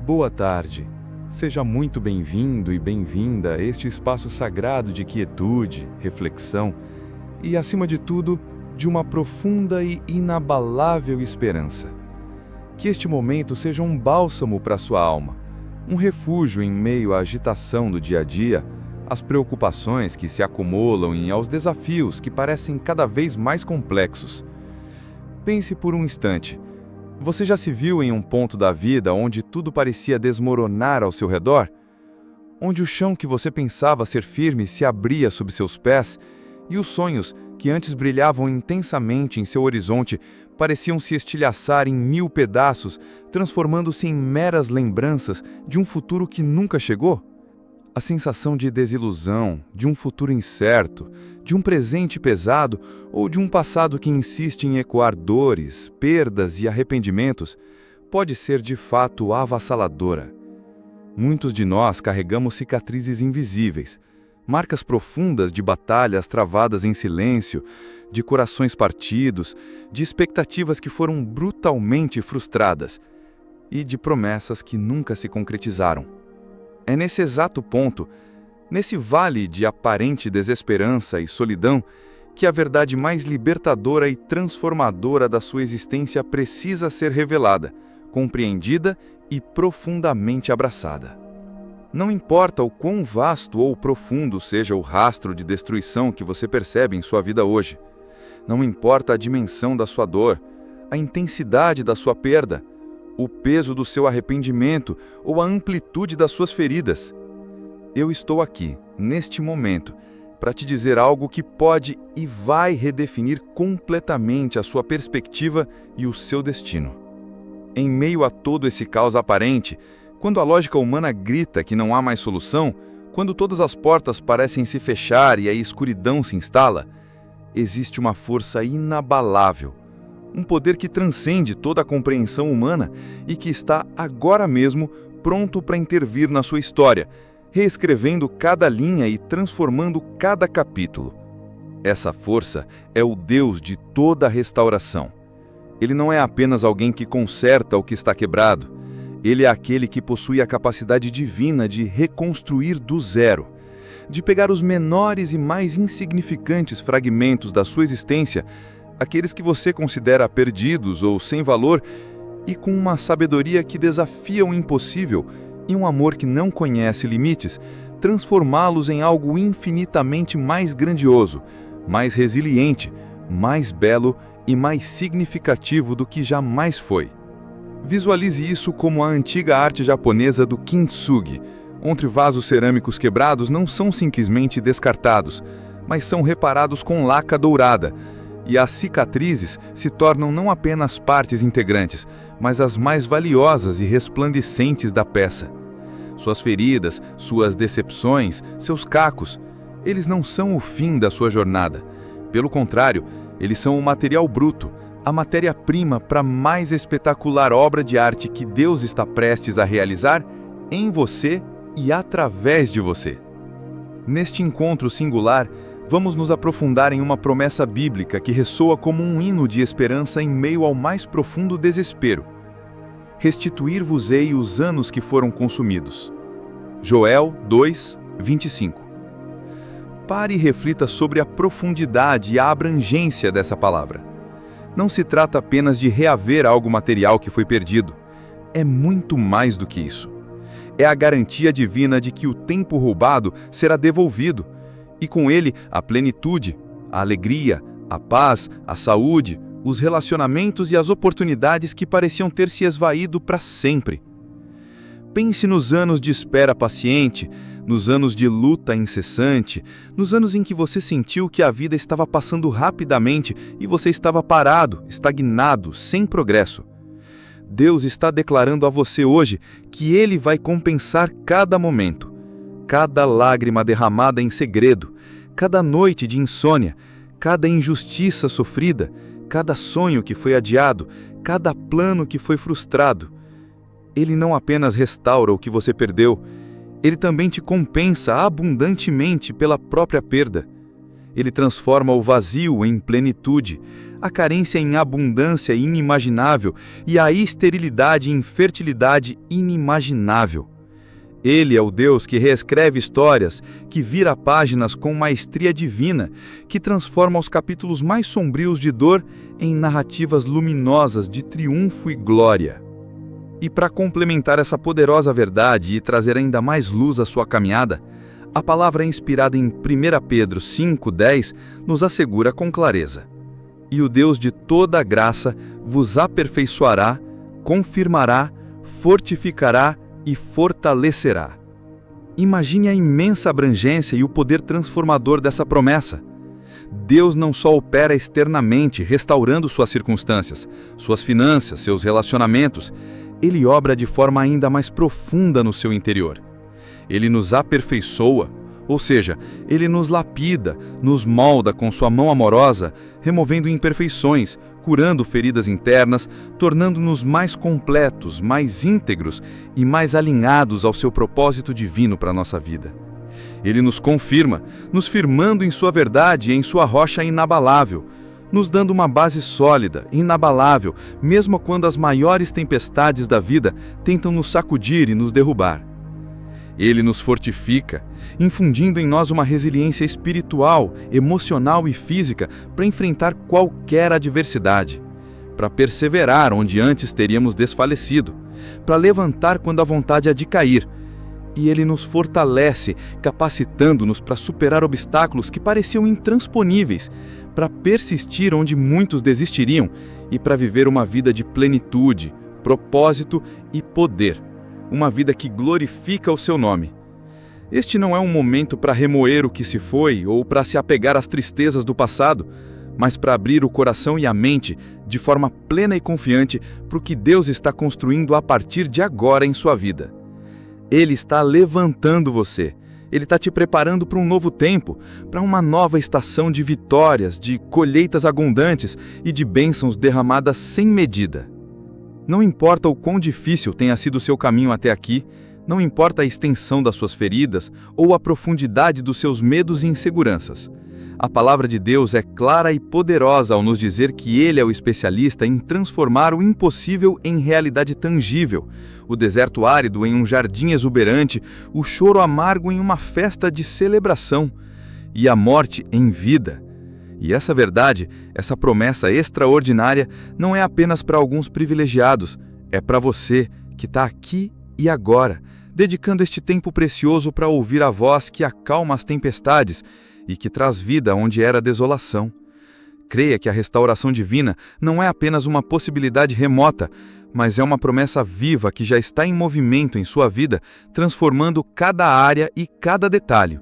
Boa tarde. Seja muito bem-vindo e bem-vinda a este espaço sagrado de quietude, reflexão e, acima de tudo, de uma profunda e inabalável esperança. Que este momento seja um bálsamo para sua alma, um refúgio em meio à agitação do dia a dia, às preocupações que se acumulam e aos desafios que parecem cada vez mais complexos. Pense por um instante. Você já se viu em um ponto da vida onde tudo parecia desmoronar ao seu redor? Onde o chão que você pensava ser firme se abria sob seus pés e os sonhos, que antes brilhavam intensamente em seu horizonte, pareciam se estilhaçar em 1000 pedaços, transformando-se em meras lembranças de um futuro que nunca chegou? A sensação de desilusão, de um futuro incerto, de um presente pesado ou de um passado que insiste em ecoar dores, perdas e arrependimentos, pode ser de fato avassaladora. Muitos de nós carregamos cicatrizes invisíveis, marcas profundas de batalhas travadas em silêncio, de corações partidos, de expectativas que foram brutalmente frustradas e de promessas que nunca se concretizaram. É nesse exato ponto, nesse vale de aparente desesperança e solidão, que a verdade mais libertadora e transformadora da sua existência precisa ser revelada, compreendida e profundamente abraçada. Não importa o quão vasto ou profundo seja o rastro de destruição que você percebe em sua vida hoje. Não importa a dimensão da sua dor, a intensidade da sua perda, o peso do seu arrependimento ou a amplitude das suas feridas. Eu estou aqui, neste momento, para te dizer algo que pode e vai redefinir completamente a sua perspectiva e o seu destino. Em meio a todo esse caos aparente, quando a lógica humana grita que não há mais solução, quando todas as portas parecem se fechar e a escuridão se instala, existe uma força inabalável, um poder que transcende toda a compreensão humana e que está agora mesmo pronto para intervir na sua história, reescrevendo cada linha e transformando cada capítulo. Essa força é o Deus de toda a restauração. Ele não é apenas alguém que conserta o que está quebrado. Ele é aquele que possui a capacidade divina de reconstruir do zero, de pegar os menores e mais insignificantes fragmentos da sua existência, aqueles que você considera perdidos ou sem valor, e com uma sabedoria que desafia o impossível e um amor que não conhece limites, transformá-los em algo infinitamente mais grandioso, mais resiliente, mais belo e mais significativo do que jamais foi. Visualize isso como a antiga arte japonesa do kintsugi, onde vasos cerâmicos quebrados não são simplesmente descartados, mas são reparados com laca dourada, e as cicatrizes se tornam não apenas partes integrantes, mas as mais valiosas e resplandecentes da peça. Suas feridas, suas decepções, seus cacos, eles não são o fim da sua jornada. Pelo contrário, eles são o material bruto, a matéria-prima para a mais espetacular obra de arte que Deus está prestes a realizar em você e através de você. Neste encontro singular, vamos nos aprofundar em uma promessa bíblica que ressoa como um hino de esperança em meio ao mais profundo desespero. Restituir-vos-ei os anos que foram consumidos. Joel 2, 25. Pare e reflita sobre a profundidade e a abrangência dessa palavra. Não se trata apenas de reaver algo material que foi perdido. É muito mais do que isso. É a garantia divina de que o tempo roubado será devolvido, e com ele a plenitude, a alegria, a paz, a saúde, os relacionamentos e as oportunidades que pareciam ter se esvaído para sempre. Pense nos anos de espera paciente, nos anos de luta incessante, nos anos em que você sentiu que a vida estava passando rapidamente e você estava parado, estagnado, sem progresso. Deus está declarando a você hoje que Ele vai compensar cada momento, cada lágrima derramada em segredo, cada noite de insônia, cada injustiça sofrida, cada sonho que foi adiado, cada plano que foi frustrado. Ele não apenas restaura o que você perdeu, Ele também te compensa abundantemente pela própria perda. Ele transforma o vazio em plenitude, a carência em abundância inimaginável e a esterilidade em fertilidade inimaginável. Ele é o Deus que reescreve histórias, que vira páginas com maestria divina, que transforma os capítulos mais sombrios de dor em narrativas luminosas de triunfo e glória. E para complementar essa poderosa verdade e trazer ainda mais luz à sua caminhada, a palavra inspirada em 1 Pedro 5:10 nos assegura com clareza: "E o Deus de toda a graça vos aperfeiçoará, confirmará, fortificará e fortalecerá." Imagine a imensa abrangência e o poder transformador dessa promessa. Deus não só opera externamente, restaurando suas circunstâncias, suas finanças, seus relacionamentos, Ele obra de forma ainda mais profunda no seu interior. Ele nos aperfeiçoa, ou seja, Ele nos lapida, nos molda com sua mão amorosa, removendo imperfeições, curando feridas internas, tornando-nos mais completos, mais íntegros e mais alinhados ao seu propósito divino para a nossa vida. Ele nos confirma, nos firmando em sua verdade e em sua rocha inabalável, nos dando uma base sólida, inabalável, mesmo quando as maiores tempestades da vida tentam nos sacudir e nos derrubar. Ele nos fortifica, infundindo em nós uma resiliência espiritual, emocional e física para enfrentar qualquer adversidade, para perseverar onde antes teríamos desfalecido, para levantar quando a vontade há de cair. E Ele nos fortalece, capacitando-nos para superar obstáculos que pareciam intransponíveis, para persistir onde muitos desistiriam e para viver uma vida de plenitude, propósito e poder. Uma vida que glorifica o seu nome. Este não é um momento para remoer o que se foi ou para se apegar às tristezas do passado, mas para abrir o coração e a mente de forma plena e confiante para o que Deus está construindo a partir de agora em sua vida. Ele está levantando você. Ele está te preparando para um novo tempo, para uma nova estação de vitórias, de colheitas abundantes e de bênçãos derramadas sem medida. Não importa o quão difícil tenha sido o seu caminho até aqui, não importa a extensão das suas feridas ou a profundidade dos seus medos e inseguranças. A palavra de Deus é clara e poderosa ao nos dizer que Ele é o especialista em transformar o impossível em realidade tangível, o deserto árido em um jardim exuberante, o choro amargo em uma festa de celebração e a morte em vida. E essa verdade, essa promessa extraordinária, não é apenas para alguns privilegiados, é para você que está aqui e agora, dedicando este tempo precioso para ouvir a voz que acalma as tempestades e que traz vida onde era desolação. Creia que a restauração divina não é apenas uma possibilidade remota, mas é uma promessa viva que já está em movimento em sua vida, transformando cada área e cada detalhe.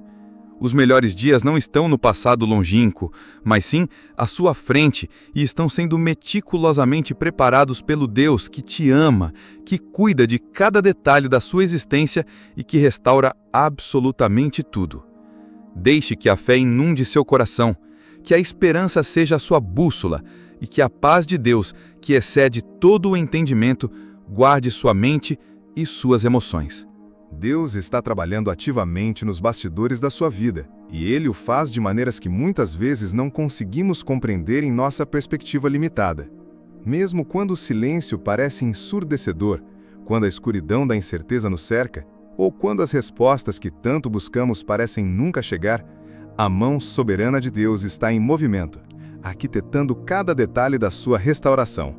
Os melhores dias não estão no passado longínquo, mas sim à sua frente e estão sendo meticulosamente preparados pelo Deus que te ama, que cuida de cada detalhe da sua existência e que restaura absolutamente tudo. Deixe que a fé inunde seu coração, que a esperança seja a sua bússola e que a paz de Deus, que excede todo o entendimento, guarde sua mente e suas emoções. Deus está trabalhando ativamente nos bastidores da sua vida, e Ele o faz de maneiras que muitas vezes não conseguimos compreender em nossa perspectiva limitada. Mesmo quando o silêncio parece ensurdecedor, quando a escuridão da incerteza nos cerca, ou quando as respostas que tanto buscamos parecem nunca chegar, a mão soberana de Deus está em movimento, arquitetando cada detalhe da sua restauração.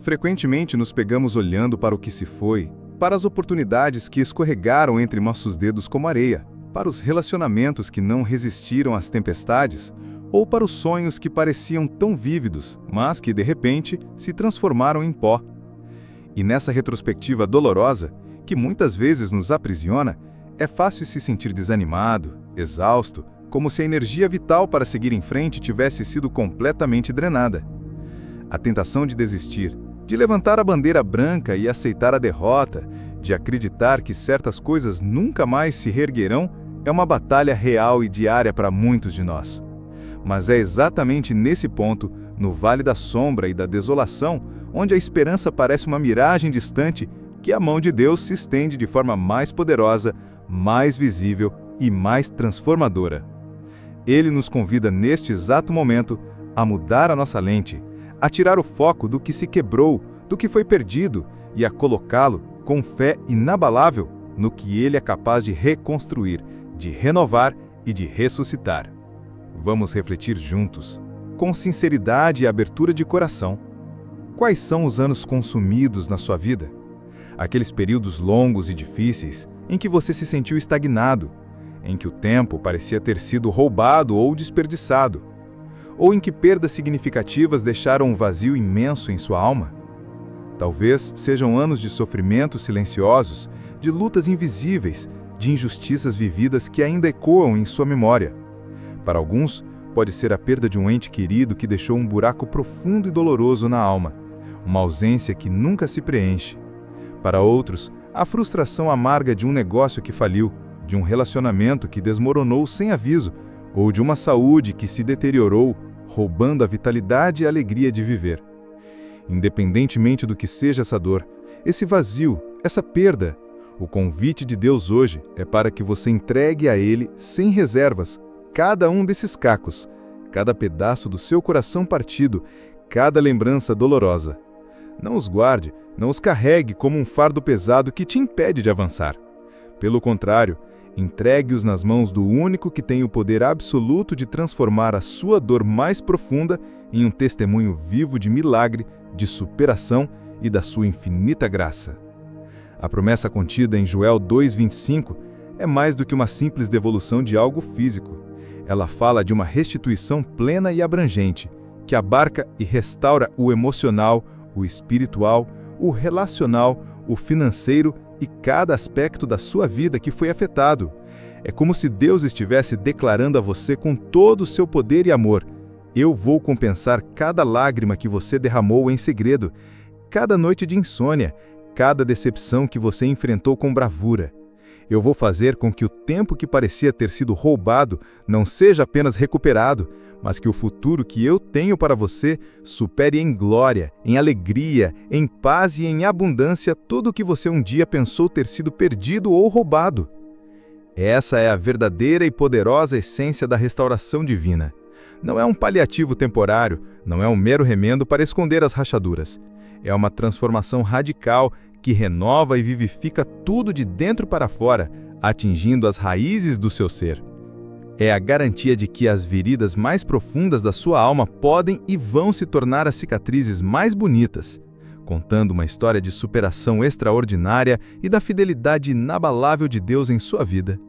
Frequentemente nos pegamos olhando para o que se foi, para as oportunidades que escorregaram entre nossos dedos como areia, para os relacionamentos que não resistiram às tempestades, ou para os sonhos que pareciam tão vívidos, mas que de repente se transformaram em pó. E nessa retrospectiva dolorosa, que muitas vezes nos aprisiona, é fácil se sentir desanimado, exausto, como se a energia vital para seguir em frente tivesse sido completamente drenada. A tentação de desistir, de levantar a bandeira branca e aceitar a derrota, de acreditar que certas coisas nunca mais se reerguerão, é uma batalha real e diária para muitos de nós. Mas é exatamente nesse ponto, no vale da sombra e da desolação, onde a esperança parece uma miragem distante, que a mão de Deus se estende de forma mais poderosa, mais visível e mais transformadora. Ele nos convida neste exato momento a mudar a nossa lente, a tirar o foco do que se quebrou, do que foi perdido e a colocá-lo, com fé inabalável, no que Ele é capaz de reconstruir, de renovar e de ressuscitar. Vamos refletir juntos, com sinceridade e abertura de coração. Quais são os anos consumidos na sua vida? Aqueles períodos longos e difíceis em que você se sentiu estagnado, em que o tempo parecia ter sido roubado ou desperdiçado, ou em que perdas significativas deixaram um vazio imenso em sua alma? Talvez sejam anos de sofrimentos silenciosos, de lutas invisíveis, de injustiças vividas que ainda ecoam em sua memória. Para alguns, pode ser a perda de um ente querido que deixou um buraco profundo e doloroso na alma, uma ausência que nunca se preenche. Para outros, a frustração amarga de um negócio que faliu, de um relacionamento que desmoronou sem aviso, ou de uma saúde que se deteriorou, roubando a vitalidade e a alegria de viver. Independentemente do que seja essa dor, esse vazio, essa perda, o convite de Deus hoje é para que você entregue a Ele, sem reservas, cada um desses cacos, cada pedaço do seu coração partido, cada lembrança dolorosa. Não os guarde, não os carregue como um fardo pesado que te impede de avançar. Pelo contrário, entregue-os nas mãos do único que tem o poder absoluto de transformar a sua dor mais profunda em um testemunho vivo de milagre, de superação e da sua infinita graça. A promessa contida em Joel 2:25 é mais do que uma simples devolução de algo físico. Ela fala de uma restituição plena e abrangente, que abarca e restaura o emocional, o espiritual, o relacional, o financeiro e cada aspecto da sua vida que foi afetado. É como se Deus estivesse declarando a você com todo o seu poder e amor: eu vou compensar cada lágrima que você derramou em segredo, cada noite de insônia, cada decepção que você enfrentou com bravura. Eu vou fazer com que o tempo que parecia ter sido roubado não seja apenas recuperado, mas que o futuro que eu tenho para você supere em glória, em alegria, em paz e em abundância tudo o que você um dia pensou ter sido perdido ou roubado. Essa é a verdadeira e poderosa essência da restauração divina. Não é um paliativo temporário, não é um mero remendo para esconder as rachaduras. É uma transformação radical que renova e vivifica tudo de dentro para fora, atingindo as raízes do seu ser. É a garantia de que as feridas mais profundas da sua alma podem e vão se tornar as cicatrizes mais bonitas, contando uma história de superação extraordinária e da fidelidade inabalável de Deus em sua vida.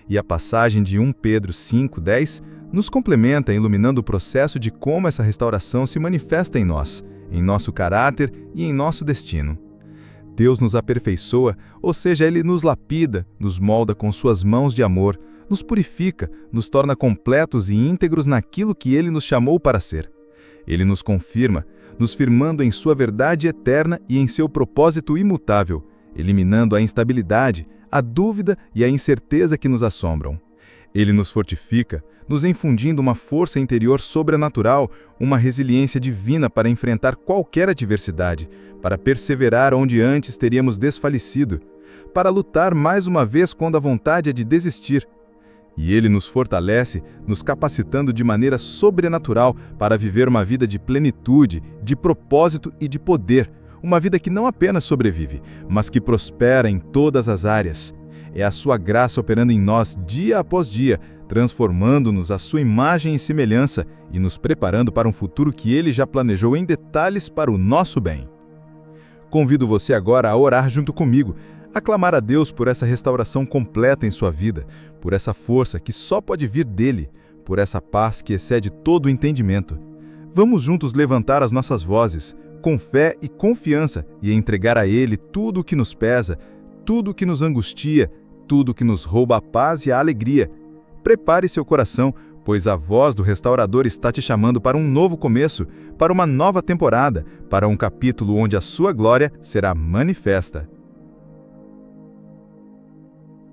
E a passagem de 1 Pedro 5:10 nos complementa, iluminando o processo de como essa restauração se manifesta em nós, em nosso caráter e em nosso destino. Deus nos aperfeiçoa, ou seja, Ele nos lapida, nos molda com suas mãos de amor, nos purifica, nos torna completos e íntegros naquilo que Ele nos chamou para ser. Ele nos confirma, nos firmando em sua verdade eterna e em seu propósito imutável, eliminando a instabilidade, a dúvida e a incerteza que nos assombram. Ele nos fortifica, nos infundindo uma força interior sobrenatural, uma resiliência divina para enfrentar qualquer adversidade, para perseverar onde antes teríamos desfalecido, para lutar mais uma vez quando a vontade é de desistir. E Ele nos fortalece, nos capacitando de maneira sobrenatural para viver uma vida de plenitude, de propósito e de poder, uma vida que não apenas sobrevive, mas que prospera em todas as áreas. É a sua graça operando em nós dia após dia, transformando-nos à sua imagem e semelhança e nos preparando para um futuro que Ele já planejou em detalhes para o nosso bem. Convido você agora a orar junto comigo, a clamar a Deus por essa restauração completa em sua vida, por essa força que só pode vir dEle, por essa paz que excede todo o entendimento. Vamos juntos levantar as nossas vozes, com fé e confiança, e entregar a Ele tudo o que nos pesa, tudo o que nos angustia, tudo o que nos rouba a paz e a alegria. Prepare seu coração, pois a voz do Restaurador está te chamando para um novo começo, para uma nova temporada, para um capítulo onde a sua glória será manifesta.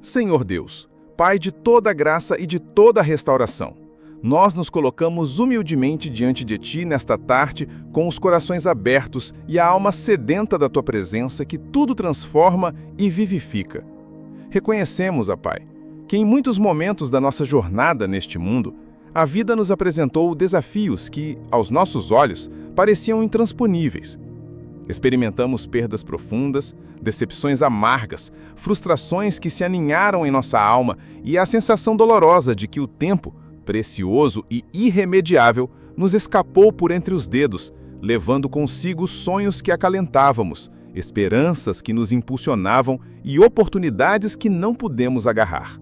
Senhor Deus, Pai de toda graça e de toda restauração, nós nos colocamos humildemente diante de Ti nesta tarde, com os corações abertos e a alma sedenta da Tua presença que tudo transforma e vivifica. Reconhecemos, ó Pai, que em muitos momentos da nossa jornada neste mundo, A vida nos apresentou desafios que, aos nossos olhos, pareciam intransponíveis. Experimentamos perdas profundas, decepções amargas, frustrações que se aninharam em nossa alma e a sensação dolorosa de que o tempo, precioso e irremediável, nos escapou por entre os dedos, levando consigo sonhos que acalentávamos, esperanças que nos impulsionavam e oportunidades que não pudemos agarrar.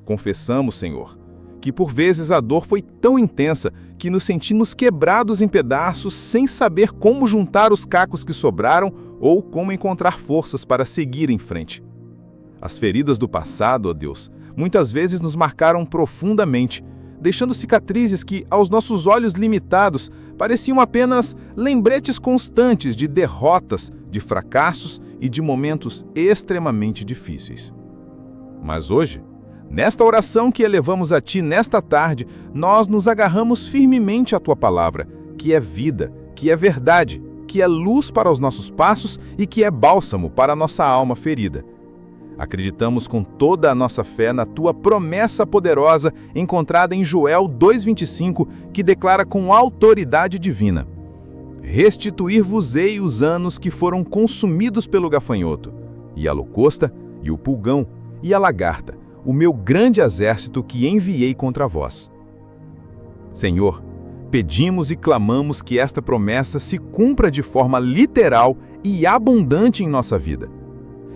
Confessamos, Senhor, que por vezes a dor foi tão intensa que nos sentimos quebrados em pedaços sem saber como juntar os cacos que sobraram ou como encontrar forças para seguir em frente. As feridas do passado, ó Deus, muitas vezes nos marcaram profundamente, deixando cicatrizes que, aos nossos olhos limitados, pareciam apenas lembretes constantes de derrotas, de fracassos e de momentos extremamente difíceis. Mas hoje, nesta oração que elevamos a Ti nesta tarde, nós nos agarramos firmemente à Tua palavra, que é vida, que é verdade, que é luz para os nossos passos e que é bálsamo para a nossa alma ferida. Acreditamos com toda a nossa fé na Tua promessa poderosa encontrada em Joel 2,25, que declara com autoridade divina: restituir-vos-ei os anos que foram consumidos pelo gafanhoto, e a locusta, e o pulgão, e a lagarta, o meu grande exército que enviei contra vós. Senhor, pedimos e clamamos que esta promessa se cumpra de forma literal e abundante em nossa vida.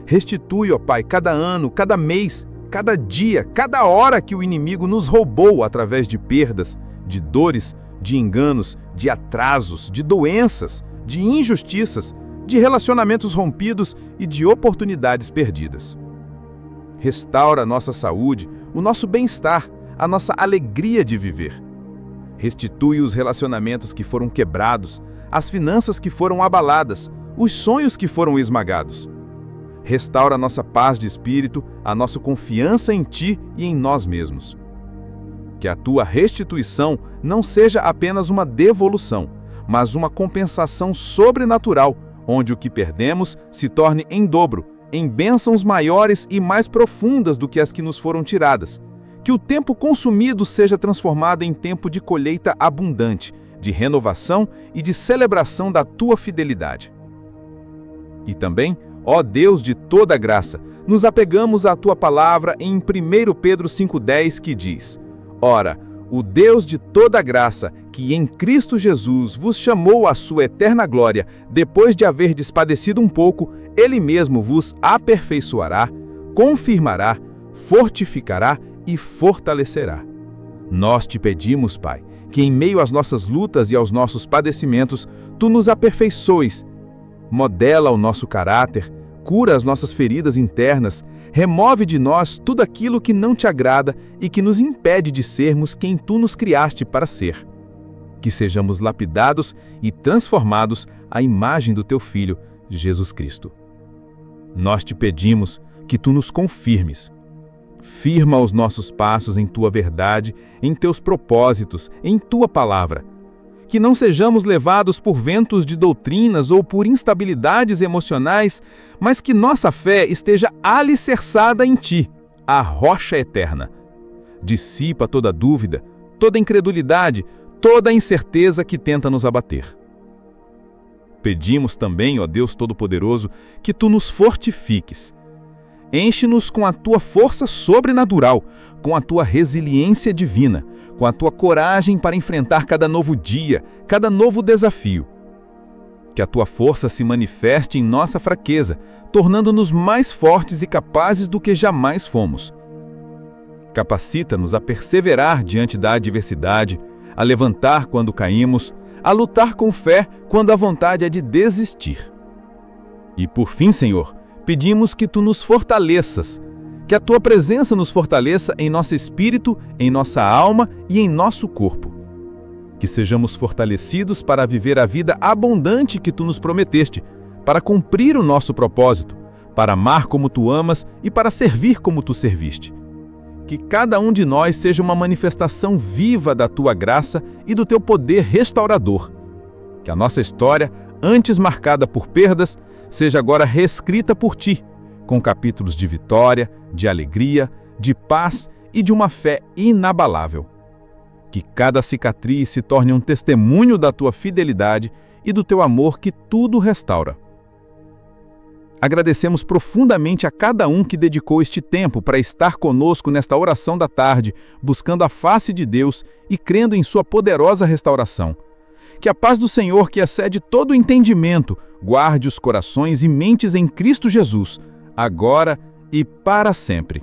Restitui, ó Pai, cada ano, cada mês, cada dia, cada hora que o inimigo nos roubou através de perdas, de dores, de enganos, de atrasos, de doenças, de injustiças, de relacionamentos rompidos e de oportunidades perdidas. Restaura a nossa saúde, o nosso bem-estar, a nossa alegria de viver. Restitui os relacionamentos que foram quebrados, as finanças que foram abaladas, os sonhos que foram esmagados. Restaura a nossa paz de espírito, a nossa confiança em Ti e em nós mesmos. Que a Tua restituição não seja apenas uma devolução, mas uma compensação sobrenatural, onde o que perdemos se torne em dobro, em bênçãos maiores e mais profundas do que as que nos foram tiradas. Que o tempo consumido seja transformado em tempo de colheita abundante, de renovação e de celebração da Tua fidelidade. E também, ó Deus de toda graça, nos apegamos à Tua palavra em 1 Pedro 5,10, que diz: ora, o Deus de toda graça, que em Cristo Jesus vos chamou à sua eterna glória, depois de haverdes padecido um pouco, Ele mesmo vos aperfeiçoará, confirmará, fortificará e fortalecerá. Nós te pedimos, Pai, que em meio às nossas lutas e aos nossos padecimentos, Tu nos aperfeiçoes. Modela o nosso caráter, cura as nossas feridas internas, remove de nós tudo aquilo que não Te agrada e que nos impede de sermos quem Tu nos criaste para ser. Que sejamos lapidados e transformados à imagem do Teu Filho, Jesus Cristo. Nós Te pedimos que Tu nos confirmes. Firma os nossos passos em Tua verdade, em Teus propósitos, em Tua palavra. Que não sejamos levados por ventos de doutrinas ou por instabilidades emocionais, mas que nossa fé esteja alicerçada em Ti, a rocha eterna. Dissipa toda dúvida, toda incredulidade, toda incerteza que tenta nos abater. Pedimos também, ó Deus Todo-Poderoso, que Tu nos fortifiques. Enche-nos com a Tua força sobrenatural, com a Tua resiliência divina, com a Tua coragem para enfrentar cada novo dia, cada novo desafio. Que a Tua força se manifeste em nossa fraqueza, tornando-nos mais fortes e capazes do que jamais fomos. Capacita-nos a perseverar diante da adversidade, a levantar quando caímos, a lutar com fé quando a vontade é de desistir. E por fim, Senhor, pedimos que Tu nos fortaleças, que a Tua presença nos fortaleça em nosso espírito, em nossa alma e em nosso corpo. Que sejamos fortalecidos para viver a vida abundante que Tu nos prometeste, para cumprir o nosso propósito, para amar como Tu amas e para servir como Tu serviste. Que cada um de nós seja uma manifestação viva da Tua graça e do Teu poder restaurador. Que a nossa história, antes marcada por perdas, seja agora reescrita por Ti, com capítulos de vitória, de alegria, de paz e de uma fé inabalável. Que cada cicatriz se torne um testemunho da tua fidelidade e do teu amor que tudo restaura. Agradecemos profundamente a cada um que dedicou este tempo para estar conosco nesta oração da tarde, buscando a face de Deus e crendo em sua poderosa restauração. Que a paz do Senhor, que excede todo o entendimento, guarde os corações e mentes em Cristo Jesus, agora e para sempre.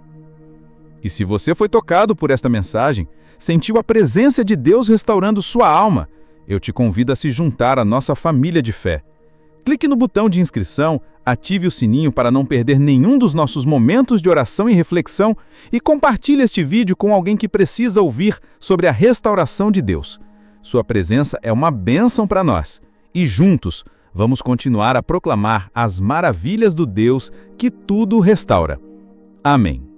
E se você foi tocado por esta mensagem, sentiu a presença de Deus restaurando sua alma, eu te convido a se juntar à nossa família de fé. Clique no botão de inscrição, ative o sininho para não perder nenhum dos nossos momentos de oração e reflexão e compartilhe este vídeo com alguém que precisa ouvir sobre a restauração de Deus. Sua presença é uma bênção para nós e juntos vamos continuar a proclamar as maravilhas do Deus que tudo restaura. Amém.